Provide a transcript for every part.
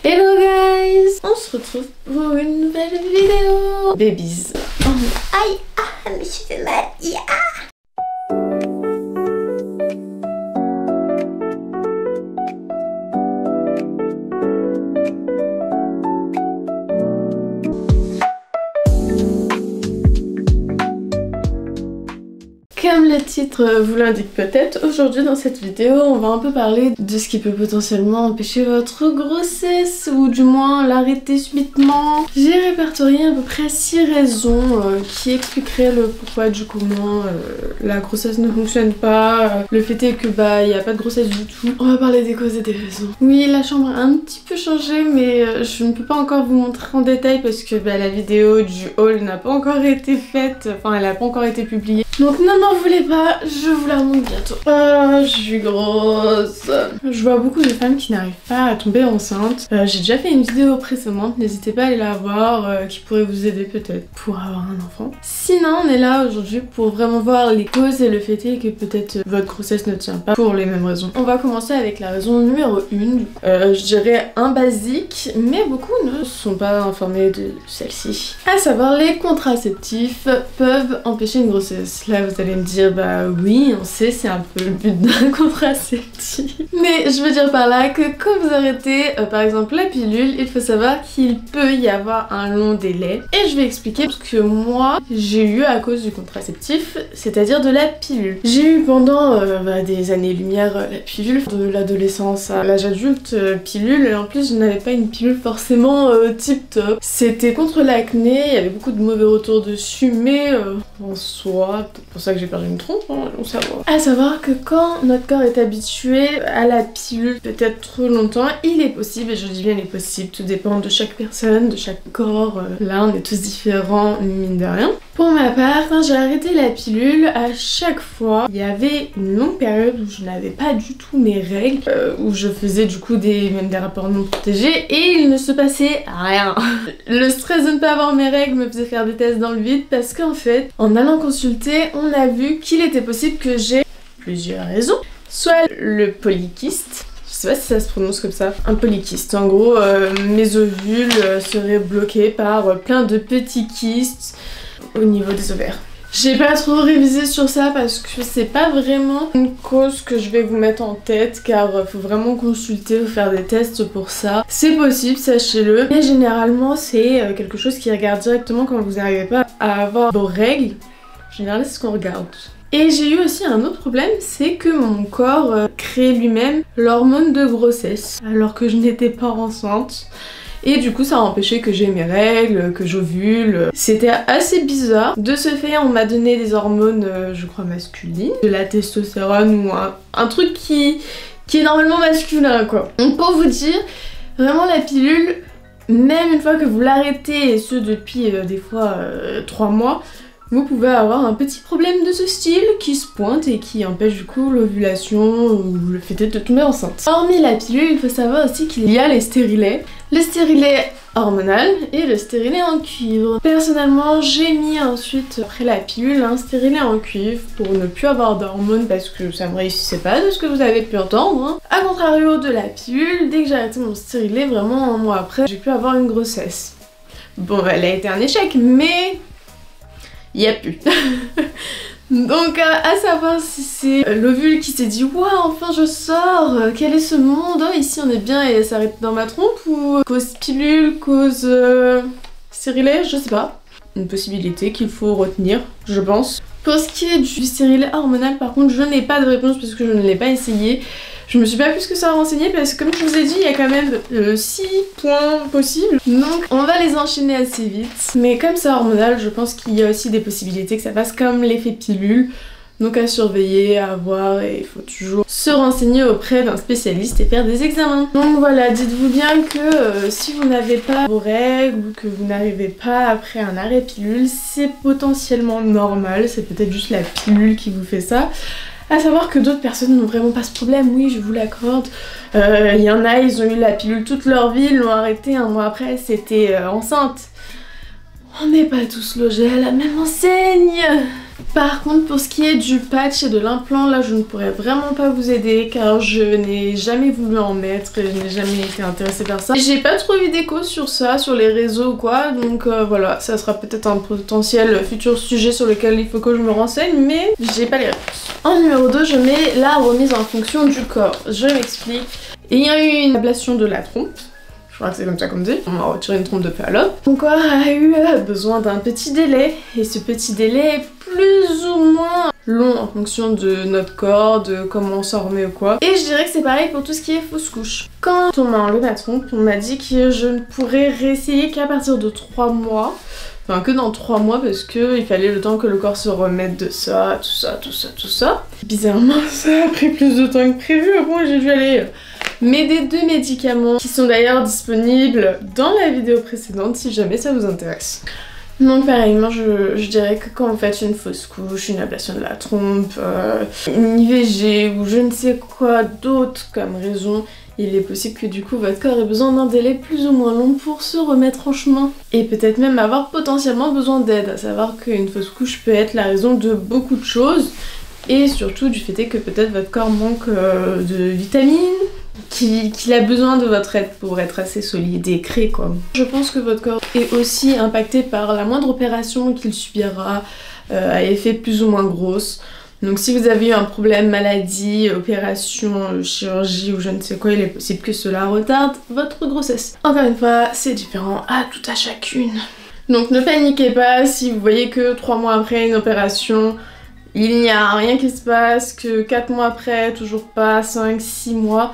Hello guys! On se retrouve pour une nouvelle vidéo Babies. Oh, aïe! Ah, mais je fais mal! Yeah. Comme le titre vous l'indique peut-être, aujourd'hui dans cette vidéo on va un peu parler de ce qui peut potentiellement empêcher votre grossesse ou du moins l'arrêter subitement. J'ai répertorié à peu près 6 raisons qui expliqueraient le pourquoi du comment la grossesse ne fonctionne pas. Le fait est que il n'y a pas de grossesse du tout. On va parler des causes et des raisons. Oui, la chambre a un petit peu changé mais je ne peux pas encore vous montrer en détail parce que la vidéo du haul n'a pas encore été faite, enfin elle n'a pas encore été publiée. Donc non, n'en voulez pas, je vous la remonte bientôt. Oh, je suis grosse. Je vois beaucoup de femmes qui n'arrivent pas à tomber enceinte. J'ai déjà fait une vidéo précédente, n'hésitez pas à aller la voir, qui pourrait vous aider peut-être pour avoir un enfant. Sinon, on est là aujourd'hui pour vraiment voir les causes et le fait est que peut-être votre grossesse ne tient pas pour les mêmes raisons. On va commencer avec la raison numéro 1. Je dirais un basique, mais beaucoup ne sont pas informés de celle-ci. À savoir, les contraceptifs peuvent empêcher une grossesse. Là, vous allez me dire, oui, on sait, c'est un peu le but d'un contraceptif. Mais je veux dire par là que quand vous arrêtez, par exemple, la pilule, il faut savoir qu'il peut y avoir un long délai. Et je vais expliquer ce que moi, j'ai eu à cause du contraceptif, c'est-à-dire de la pilule. J'ai eu pendant des années-lumière la pilule, de l'adolescence à l'âge adulte, pilule, et en plus, je n'avais pas une pilule forcément tip-top. C'était contre l'acné, il y avait beaucoup de mauvais retours dessus, mais en soi, c'est pour ça que j'ai perdu une trompe, hein, on savoir. À savoir que quand notre corps est habitué à la pilule peut-être trop longtemps, il est possible, et je dis bien il est possible, tout dépend de chaque personne, de chaque corps. Là on est tous différents, mine de rien. Pour ma part, quand j'ai arrêté la pilule, à chaque fois, il y avait une longue période où je n'avais pas du tout mes règles, où je faisais du coup même des rapports non protégés, et il ne se passait rien. Le stress de ne pas avoir mes règles me faisait faire des tests dans le vide, parce qu'en fait, en allant consulter, on a vu qu'il était possible que j'ai plusieurs raisons. Soit le polykyste, je sais pas si ça se prononce comme ça, un polykyste. En gros, mes ovules seraient bloqués par plein de petits kystes au niveau des ovaires. J'ai pas trop révisé sur ça parce que c'est pas vraiment une cause que je vais vous mettre en tête car faut vraiment consulter ou faire des tests pour ça. C'est possible, sachez-le, mais généralement c'est quelque chose qui regarde directement quand vous n'arrivez pas à avoir vos règles. En général, c'est ce qu'on regarde. Et j'ai eu aussi un autre problème, c'est que mon corps crée lui-même l'hormone de grossesse alors que je n'étais pas enceinte. Et du coup ça a empêché que j'ai mes règles, que j'ovule. C'était assez bizarre. De ce fait on m'a donné des hormones, je crois masculines, de la testostérone ou un truc qui est normalement masculin quoi. Donc pour vous dire, vraiment la pilule, même une fois que vous l'arrêtez, et ce depuis des fois 3 mois, vous pouvez avoir un petit problème de ce style qui se pointe et qui empêche du coup l'ovulation ou le fait de tomber enceinte. Hormis la pilule, il faut savoir aussi qu'il y a les stérilets. Le stérilet hormonal et le stérilet en cuivre. Personnellement, j'ai mis ensuite, après la pilule, un stérilet en cuivre pour ne plus avoir d'hormones parce que ça me réussissait pas de ce que vous avez pu entendre. Hein. A contrario de la pilule, dès que j'ai arrêté mon stérilet, vraiment un mois après, j'ai pu avoir une grossesse. Bon, elle a été un échec, mais il n'y a plus. Donc à savoir si c'est l'ovule qui s'est dit waouh enfin je sors, quel est ce monde, oh, ici on est bien et ça s'arrête dans ma trompe, ou cause pilule, cause stérilet, je sais pas. Une possibilité qu'il faut retenir, je pense. Pour ce qui est du stérilet hormonal par contre, je n'ai pas de réponse parce que je ne l'ai pas essayé. Je me suis pas plus que ça renseignée parce que comme je vous ai dit, il y a quand même 6 points possibles. Donc on va les enchaîner assez vite. Mais comme c'est hormonal, je pense qu'il y a aussi des possibilités que ça passe comme l'effet pilule. Donc à surveiller, à voir, et il faut toujours se renseigner auprès d'un spécialiste et faire des examens. Donc voilà, dites-vous bien que si vous n'avez pas vos règles ou que vous n'arrivez pas après un arrêt pilule, c'est potentiellement normal. C'est peut-être juste la pilule qui vous fait ça. À savoir que d'autres personnes n'ont vraiment pas ce problème, oui je vous l'accorde. Il y en a, ils ont eu la pilule toute leur vie, ils l'ont arrêtée, un mois après c'était enceinte. On n'est pas tous logés à la même enseigne. Par contre, pour ce qui est du patch et de l'implant, là je ne pourrais vraiment pas vous aider car je n'ai jamais voulu en mettre et je n'ai jamais été intéressée par ça. J'ai pas trop eu d'écho sur ça, sur les réseaux ou quoi, donc voilà, ça sera peut-être un potentiel futur sujet sur lequel il faut que je me renseigne, mais j'ai pas les réponses. En numéro 2, je mets la remise en fonction du corps. Je m'explique. Il y a eu une ablation de la trompe. Je crois que c'est comme ça qu'on dit. On m'a retiré une trompe de Fallope. Mon corps a eu besoin d'un petit délai. Et ce petit délai est plus ou moins long en fonction de notre corps, de comment on s'en remet ou quoi. Et je dirais que c'est pareil pour tout ce qui est fausse couche. Quand on m'a enlevé ma trompe, on m'a dit que je ne pourrais réessayer qu'à partir de 3 mois. Enfin que dans 3 mois parce qu'il fallait le temps que le corps se remette de ça, tout ça, tout ça, tout ça. Bizarrement ça a pris plus de temps que prévu, bon j'ai dû aller m'aider 2 médicaments qui sont d'ailleurs disponibles dans la vidéo précédente si jamais ça vous intéresse. Donc pareillement je dirais que quand vous faites une fausse couche, une ablation de la trompe, une IVG ou je ne sais quoi d'autre comme raison, il est possible que du coup votre corps ait besoin d'un délai plus ou moins long pour se remettre en chemin. Et peut-être même avoir potentiellement besoin d'aide, à savoir qu'une fausse couche peut être la raison de beaucoup de choses. Et surtout du fait que peut-être votre corps manque de vitamines, qu'il a besoin de votre aide pour être assez solide et créé quoi. Je pense que votre corps est aussi impacté par la moindre opération qu'il subira à effet plus ou moins grosse. Donc si vous avez eu un problème, maladie, opération, chirurgie ou je ne sais quoi, il est possible que cela retarde votre grossesse. Encore une fois, c'est différent à tout à chacune. Donc ne paniquez pas si vous voyez que 3 mois après une opération, il n'y a rien qui se passe, que 4 mois après, toujours pas, 5, 6 mois.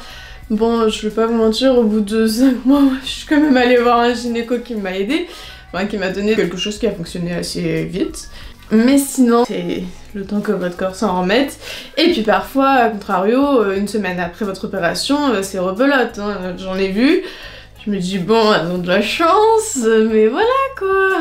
Bon, je vais pas vous mentir, au bout de 5 mois, je suis quand même allée voir un gynéco qui m'a aidé, enfin qui m'a donné quelque chose qui a fonctionné assez vite. Mais sinon, c'est le temps que votre corps s'en remette. Et puis parfois, à contrario, une semaine après votre opération, c'est rebelote, hein. J'en ai vu. Je me dis, bon, elles ont de la chance, mais voilà quoi.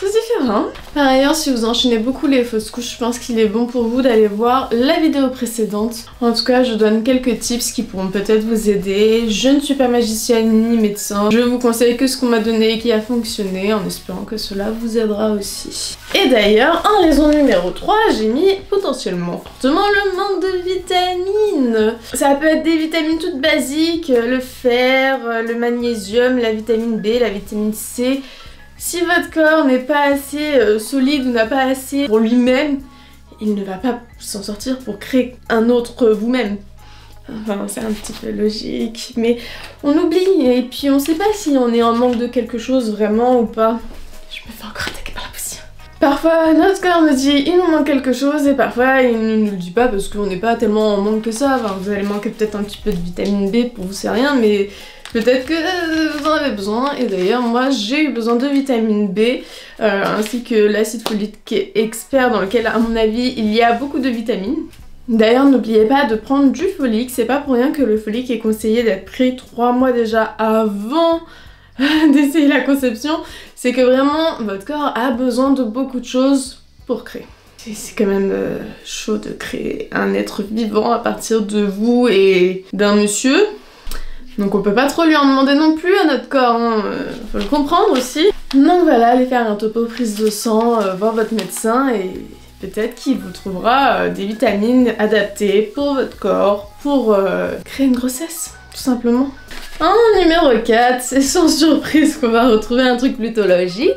C'est différent. Par ailleurs, si vous enchaînez beaucoup les fausses couches, je pense qu'il est bon pour vous d'aller voir la vidéo précédente. En tout cas, je donne quelques tips qui pourront peut-être vous aider. Je ne suis pas magicienne ni médecin. Je vous conseille que ce qu'on m'a donné et qui a fonctionné, en espérant que cela vous aidera aussi. Et d'ailleurs, en raison numéro 3, j'ai mis potentiellement fortement le manque de vitamines. Ça peut être des vitamines toutes basiques, le fer, le magnésium, la vitamine B, la vitamine C. Si votre corps n'est pas assez solide ou n'a pas assez pour lui-même, il ne va pas s'en sortir pour créer un autre vous-même. Enfin, c'est un petit peu logique, mais on oublie et puis on sait pas si on est en manque de quelque chose vraiment ou pas. Je me fais encore attaquer par la poussière. Parfois, notre corps nous dit il nous manque quelque chose et parfois il ne nous le dit pas parce qu'on n'est pas tellement en manque que ça. Enfin, vous allez manquer peut-être un petit peu de vitamine B, pour vous c'est rien, mais peut-être que vous en avez besoin. Et d'ailleurs, moi j'ai eu besoin de vitamine B ainsi que l'acide folique expert dans lequel, à mon avis, il y a beaucoup de vitamines. D'ailleurs, n'oubliez pas de prendre du folique. C'est pas pour rien que le folique est conseillé d'être pris 3 mois déjà avant d'essayer la conception. C'est que vraiment, votre corps a besoin de beaucoup de choses pour créer. C'est quand même chaud de créer un être vivant à partir de vous et d'un monsieur. Donc on peut pas trop lui en demander non plus à notre corps, hein. Faut le comprendre aussi. Donc voilà, allez faire un topo prise de sang, voir votre médecin et peut-être qu'il vous trouvera des vitamines adaptées pour votre corps, pour créer une grossesse, tout simplement. En numéro 4, c'est sans surprise qu'on va retrouver un truc plutôt logique,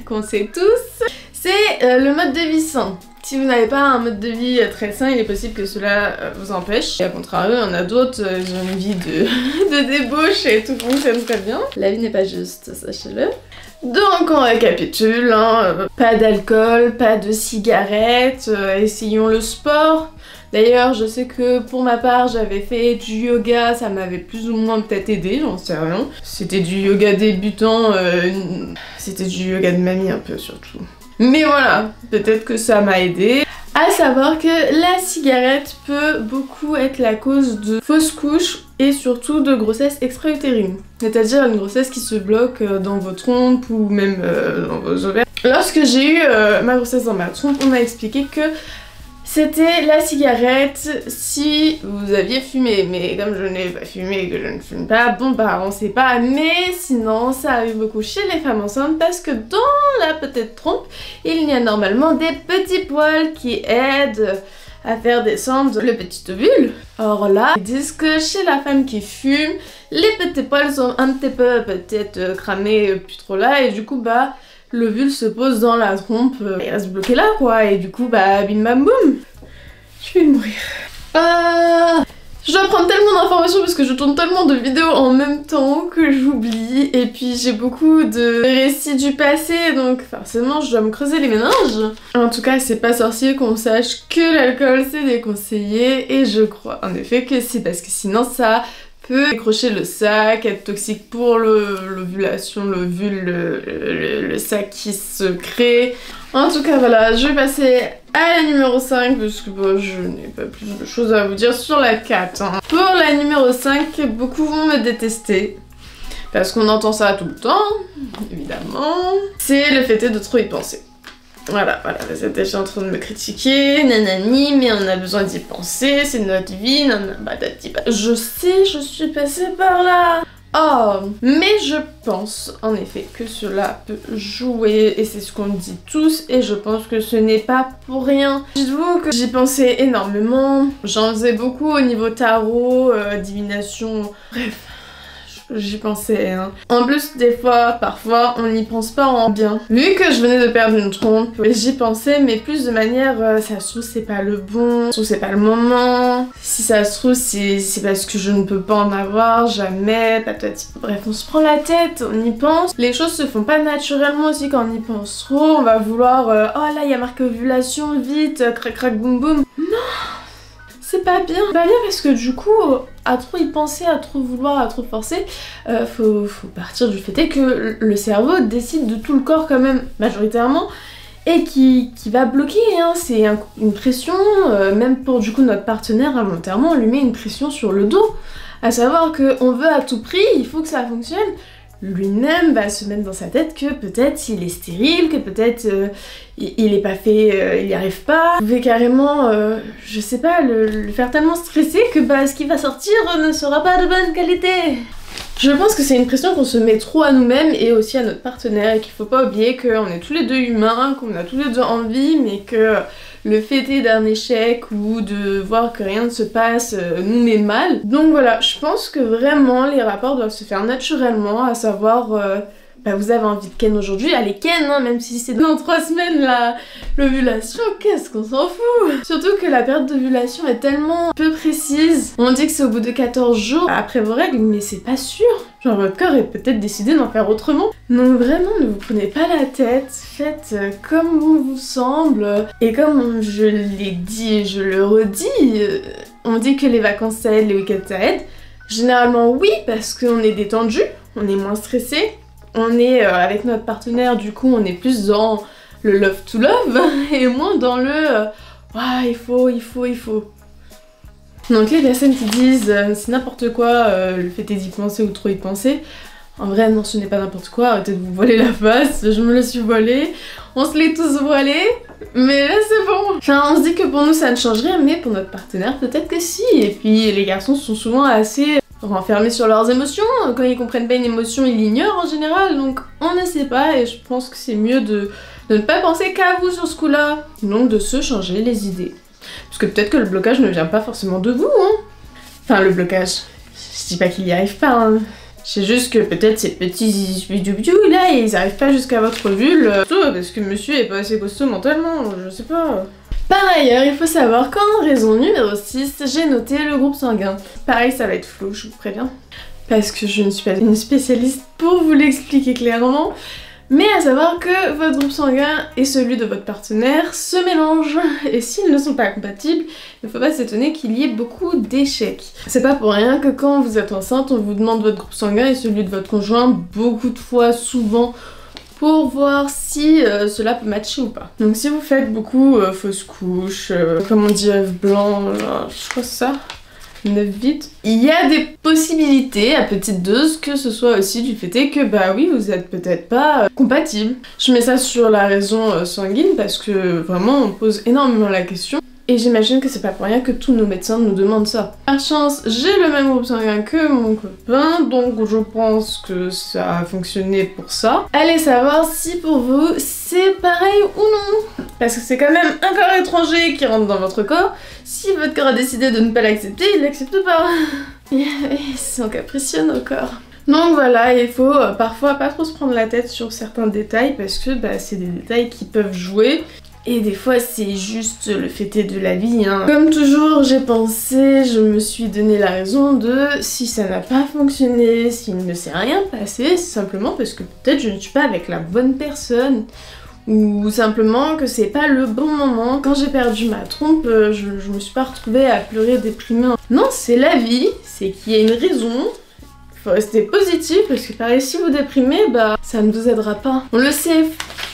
qu'on sait tous, c'est le mode de vie sain. Si vous n'avez pas un mode de vie très sain, il est possible que cela vous empêche. Et à contrario, il y en a d'autres, ils ont une vie de débauche et tout fonctionne très bien. La vie n'est pas juste, sachez-le. Donc on récapitule, hein, pas d'alcool, pas de cigarettes, essayons le sport. D'ailleurs, je sais que pour ma part, j'avais fait du yoga, ça m'avait plus ou moins peut-être aidé, j'en sais rien. C'était du yoga débutant, c'était du yoga de mamie un peu surtout. Mais voilà, peut-être que ça m'a aidé. À savoir que la cigarette peut beaucoup être la cause de fausses couches et surtout de grossesse extra-utérine. C'est-à-dire une grossesse qui se bloque dans vos trompes ou même dans vos ovaires. Lorsque j'ai eu ma grossesse dans ma trompe, on m'a expliqué que C'était la cigarette si vous aviez fumé, mais comme je n'ai pas fumé et que je ne fume pas, bon bah on sait pas, mais sinon ça arrive beaucoup chez les femmes enceintes parce que dans la petite trompe, il y a normalement des petits poils qui aident à faire descendre le petit ovule. Or là, ils disent que chez la femme qui fume, les petits poils sont un petit peu peut-être cramés, plus trop là, et du coup bah l'ovule se pose dans la trompe, il reste bloqué là quoi, et du coup bah bim bam boum. Je vais mourir. Je dois prendre tellement d'informations parce que je tourne tellement de vidéos en même temps que j'oublie, et puis j'ai beaucoup de récits du passé, donc forcément je dois me creuser les méninges. En tout cas c'est pas sorcier qu'on sache que l'alcool c'est déconseillé, et je crois en effet que c'est parce que sinon ça peut décrocher le sac, être toxique pour l'ovulation, l'ovule, le sac qui se crée. En tout cas voilà, je vais passer à la numéro 5 parce que bon, je n'ai pas plus de choses à vous dire sur la 4. Hein. Pour la numéro 5, beaucoup vont me détester parce qu'on entend ça tout le temps, évidemment. C'est le fait de trop y penser. Voilà, vous êtes déjà en train de me critiquer, nanani, mais on a besoin d'y penser, c'est notre vie, nanana, je sais, je suis passée par là. Oh, mais je pense en effet que cela peut jouer, et c'est ce qu'on dit tous, et je pense que ce n'est pas pour rien. Dites-vous que j'y pensais énormément, j'en faisais beaucoup au niveau tarot, divination, bref. J'y pensais, hein. En plus, des fois, parfois, on n'y pense pas en bien. Vu que je venais de perdre une trompe, j'y pensais, mais plus de manière, ça se trouve, c'est pas le bon, ça se trouve, c'est pas le moment. Si ça se trouve, c'est parce que je ne peux pas en avoir, jamais, patati. Bref, on se prend la tête, on y pense. Les choses se font pas naturellement aussi quand on y pense trop. On va vouloir, oh là, il y a marqué ovulation, vite, crac crac boum boum. Non! C'est pas bien. C'est pas bien parce que du coup, à trop y penser, à trop vouloir, à trop forcer, faut partir du fait que le cerveau décide de tout le corps quand même, majoritairement, et qui va bloquer, hein. C'est une pression, même pour du coup notre partenaire, involontairement, on lui met une pression sur le dos. À savoir qu'on veut à tout prix, il faut que ça fonctionne. Lui-même va se mettre dans sa tête que peut-être il est stérile, que peut-être il est pas fait, il y arrive pas. Vous pouvez carrément, je sais pas, le faire tellement stresser que bah, ce qui va sortir ne sera pas de bonne qualité. Je pense que c'est une pression qu'on se met trop à nous-mêmes et aussi à notre partenaire, et qu'il faut pas oublier qu'on est tous les deux humains, qu'on a tous les deux envie, mais que le fait d'un échec ou de voir que rien ne se passe nous met mal. Donc voilà, je pense que vraiment les rapports doivent se faire naturellement, à savoir bah vous avez envie de ken aujourd'hui, allez ken, hein, même si c'est dans 3 semaines l'ovulation, qu'est-ce qu'on s'en fout. Surtout que la période d'ovulation est tellement peu précise. On dit que c'est au bout de 14 jours après vos règles, mais c'est pas sûr. Genre votre corps est peut-être décidé d'en faire autrement. Donc vraiment, ne vous prenez pas la tête, faites comme bon vous semble. Et comme je l'ai dit et je le redis, on dit que les vacances ça aide, les week-ends ça aide. Généralement oui, parce qu'on est détendu, on est moins stressé. On est avec notre partenaire, du coup on est plus dans le love to love et moins dans le ouais, il faut. Donc les personnes qui disent c'est n'importe quoi, le fait d'y penser ou trop y penser, en vrai non, ce n'est pas n'importe quoi, arrêtez de vous voiler la face, je me le suis voilée, on se l'est tous voilé, mais là c'est bon. Enfin on se dit que pour nous ça ne change rien, mais pour notre partenaire peut-être que si, et puis les garçons sont souvent assez renfermés sur leurs émotions, quand ils comprennent pas une émotion ils l'ignorent en général, donc on ne sait pas, et je pense que c'est mieux de ne pas penser qu'à vous sur ce coup-là, donc de se changer les idées. Parce que peut-être que le blocage ne vient pas forcément de vous, hein. Enfin le blocage, je dis pas qu'il y arrive pas, hein. C'est juste que peut-être ces petits bidoux là, ils arrivent pas jusqu'à votre ovule, parce que monsieur est pas assez costaud mentalement, je sais pas. Par ailleurs, il faut savoir qu'en raison numéro 6, j'ai noté le groupe sanguin. Pareil, ça va être flou, je vous préviens. Parce que je ne suis pas une spécialiste pour vous l'expliquer clairement. Mais à savoir que votre groupe sanguin et celui de votre partenaire se mélangent. Et s'ils ne sont pas compatibles, il ne faut pas s'étonner qu'il y ait beaucoup d'échecs. C'est pas pour rien que quand vous êtes enceinte, on vous demande votre groupe sanguin et celui de votre conjoint beaucoup de fois, souvent, pour voir si cela peut matcher ou pas. Donc si vous faites beaucoup fausses couches, comme on dit œuf blanc, je crois que c'est ça, 9 vides, il y a des possibilités à petite dose que ce soit aussi du fait que bah oui vous êtes peut-être pas compatibles. Je mets ça sur la raison sanguine parce que vraiment on pose énormément la question. Et j'imagine que c'est pas pour rien que tous nos médecins nous demandent ça. Par chance, j'ai le même groupe sanguin que mon copain, donc je pense que ça a fonctionné pour ça. Allez savoir si pour vous c'est pareil ou non. Parce que c'est quand même un corps étranger qui rentre dans votre corps. Si votre corps a décidé de ne pas l'accepter, il l'accepte pas. Ils sont capricieux nos corps. Donc voilà, il faut parfois pas trop se prendre la tête sur certains détails parce que c'est des détails qui peuvent jouer. Et des fois c'est juste le fait de la vie hein. Comme toujours j'ai pensé, je me suis donné la raison de si ça n'a pas fonctionné, s'il ne s'est rien passé, c'est simplement parce que peut-être je ne suis pas avec la bonne personne. Ou simplement que c'est pas le bon moment. Quand j'ai perdu ma trompe, je me suis pas retrouvée à pleurer déprimée. Non, c'est la vie, c'est qu'il y a une raison. Faut rester positif parce que pareil si vous déprimez, ça ne vous aidera pas. On le sait,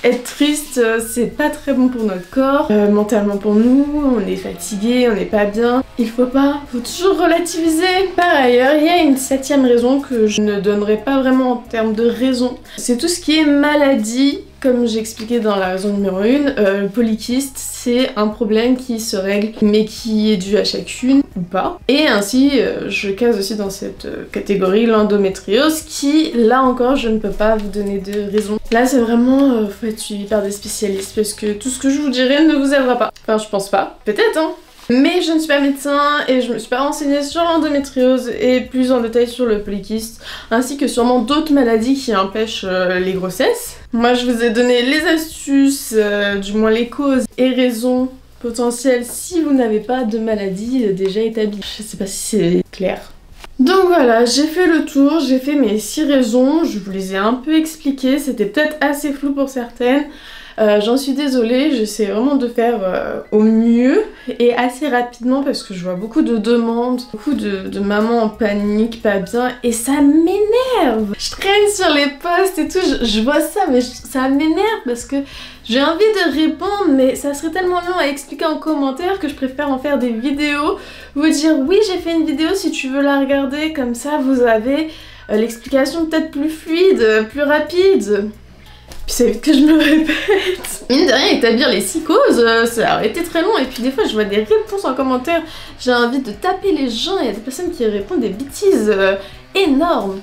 être triste c'est pas très bon pour notre corps, mentalement pour nous, on est fatigué, on n'est pas bien. Il faut toujours relativiser. Par ailleurs, il y a une 7e raison que je ne donnerai pas vraiment en termes de raison. C'est tout ce qui est maladie. Comme j'ai expliqué dans la raison numéro 1, le polykyste c'est un problème qui se règle mais qui est dû à chacune ou pas. Et ainsi je case aussi dans cette catégorie l'endométriose qui là encore je ne peux pas vous donner de raison. Là c'est vraiment faut être suivi par des spécialistes parce que tout ce que je vous dirai ne vous aidera pas. Enfin je pense pas, peut-être hein. Mais je ne suis pas médecin et je me suis pas renseignée sur l'endométriose et plus en détail sur le polykyste, ainsi que sûrement d'autres maladies qui empêchent les grossesses. Moi je vous ai donné les astuces, du moins les causes et raisons potentielles si vous n'avez pas de maladie déjà établie. Je sais pas si c'est clair. Donc voilà, j'ai fait le tour, j'ai fait mes 6 raisons, je vous les ai un peu expliquées, c'était peut-être assez flou pour certaines. J'en suis désolée, j'essaie vraiment de faire au mieux et assez rapidement parce que je vois beaucoup de demandes, beaucoup de mamans en panique, pas bien, et ça m'énerve. Je traîne sur les posts et tout, je vois ça, mais ça m'énerve parce que j'ai envie de répondre, mais ça serait tellement long à expliquer en commentaire que je préfère en faire des vidéos, vous dire oui j'ai fait une vidéo si tu veux la regarder, comme ça vous avez l'explication peut-être plus fluide, plus rapide. Puis ça évite que je me répète. Mine de rien, établir les 6 causes, ça aurait été très long. Et puis des fois, je vois des réponses en commentaire. J'ai envie de taper les gens. Il y a des personnes qui répondent des bêtises énormes.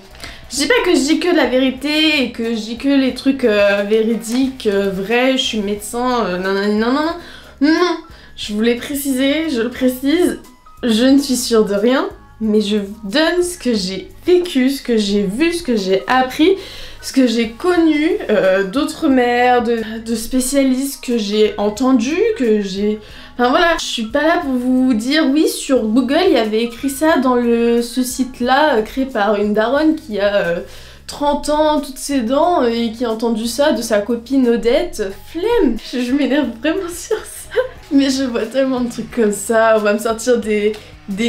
Je dis pas que je dis que la vérité et que je dis que les trucs véridiques, vrais, je suis médecin, non. Non, je voulais préciser, je le précise, je ne suis sûre de rien. Mais je vous donne ce que j'ai vécu, ce que j'ai vu, ce que j'ai appris, ce que j'ai connu d'autres mères, de spécialistes que j'ai entendus, que j'ai... Enfin voilà, je suis pas là pour vous dire oui sur Google il y avait écrit ça dans ce site là créé par une daronne qui a 30 ans, toutes ses dents et qui a entendu ça de sa copine Odette. Flemme, je m'énerve vraiment sur ça. Mais je vois tellement de trucs comme ça, on va me sortir des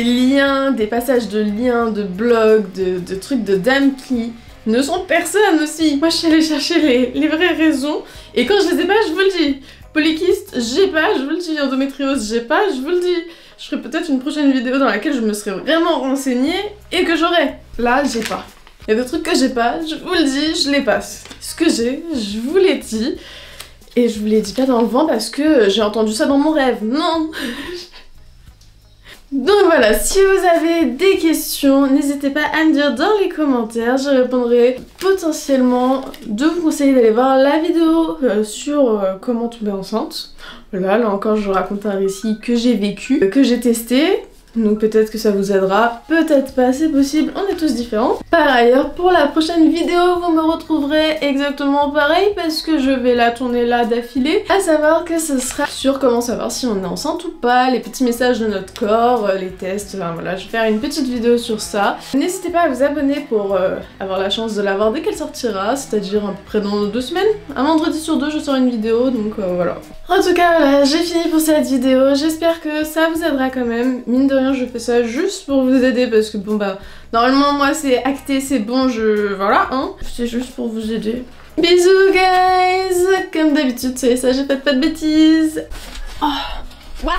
liens, des passages de liens, de blogs, de trucs de dames qui ne sont personne aussi. Moi je suis allée chercher les vraies raisons et quand je les ai pas, je vous le dis. Polykyste, j'ai pas, je vous le dis. Endométriose, j'ai pas, je vous le dis. Je ferai peut-être une prochaine vidéo dans laquelle je me serai vraiment renseignée et que j'aurai. Là, j'ai pas. Il y a des trucs que j'ai pas, je vous le dis, je les passe. Ce que j'ai, je vous l'ai dit. Et je vous l'ai dit pas dans le vent parce que j'ai entendu ça dans mon rêve. Non. Donc voilà, si vous avez des questions, n'hésitez pas à me dire dans les commentaires, je répondrai potentiellement de vous conseiller d'aller voir la vidéo sur comment tomber enceinte. Voilà, là encore je vous raconte un récit que j'ai vécu, que j'ai testé. Donc peut-être que ça vous aidera, peut-être pas, c'est possible, on est tous différents. Par ailleurs, pour la prochaine vidéo, vous me retrouverez exactement pareil parce que je vais la tourner là d'affilée. À savoir que ce sera sur comment savoir si on est enceinte ou pas, les petits messages de notre corps, les tests, enfin voilà, je vais faire une petite vidéo sur ça. N'hésitez pas à vous abonner pour avoir la chance de la voir dès qu'elle sortira, c'est-à-dire à peu près dans 2 semaines. Un vendredi sur 2, je sors une vidéo, donc voilà. En tout cas, voilà, j'ai fini pour cette vidéo, j'espère que ça vous aidera quand même. Mine de rien, je fais ça juste pour vous aider parce que bon bah normalement moi c'est acté, c'est bon, voilà hein, c'est juste pour vous aider. Bisous guys, comme d'habitude c'est ça, j'ai pas de bêtises. Oh. Waouh.